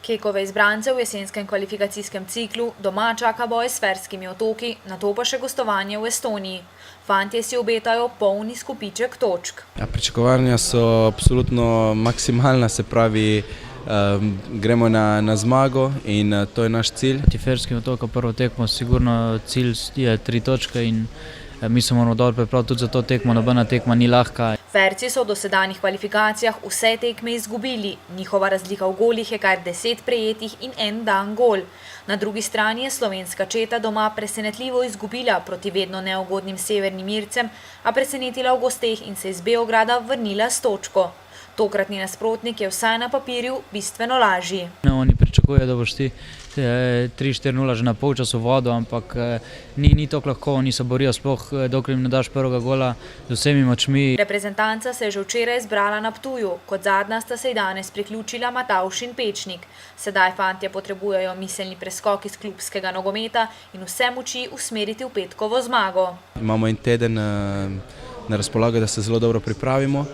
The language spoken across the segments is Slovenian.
Kekove izbrance v jesenskem kvalifikacijskem ciklu doma čaka boj s Ferskimi otoki, nato pa še gostovanje v Estoniji. Fantje si obetajo polni izkupiček točk. Pričakovanja so absolutno maksimalna, se pravi, gremo na zmago in to je naš cilj. Proti Ferskim otokom prvo tekmo, sigurno cilj je 3 točke in mi se moramo dobro pripraviti tudi za to tekmo, nobena tekma ni lahka. Ferci so v dosedanjih kvalifikacijah vse tekme izgubili, njihova razlika v golih je kar 10 prejetih in en dan gol. Na drugi strani je slovenska četa doma presenetljivo izgubila proti vedno neugodnim Severnim Ircem, a presenetila v gosteh in se iz Beograda vrnila s točko. Tokratni nasprotnik je vsaj na papirju bistveno lažji. Oni pričakujejo, da boš ti 3-4-0 že na polčasu vodo, ampak ni tako lahko, oni se borijo sploh, dokler jim ne daš prvega gola z vsemi močmi. Reprezentanca se je že včeraj zbrala na Ptuju, kot zadnja sta se ji danes priključila Matavž in Pečnik. Sedaj fantje potrebujejo miselni preskok iz klubskega nogometa in vse moči usmeriti v petkovo zmago. Imamo en teden na razpolago, da se zelo dobro pripravimo,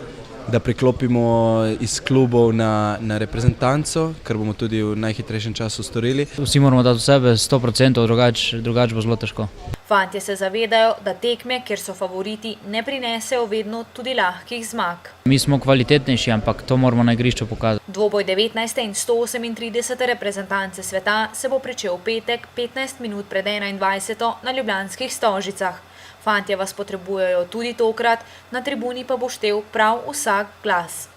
da priklopimo iz klubov na reprezentanco, kar bomo tudi v najhitrejšem času storili. Vsi moramo dati v sebe 100%, drugače bo zelo težko. Fantje se zavedajo, da tekme, kjer so favoriti, ne prinesejo vedno tudi lahkih zmag. Mi smo kvalitetnejši, ampak to moramo na igrišču pokazati. Dvoboj 19. in 138. reprezentance sveta se bo pričel v petek 15 minut pred 21. na ljubljanskih Stožicah. Fantje vas potrebujejo tudi tokrat, na tribuni pa bo štel prav vsak glas.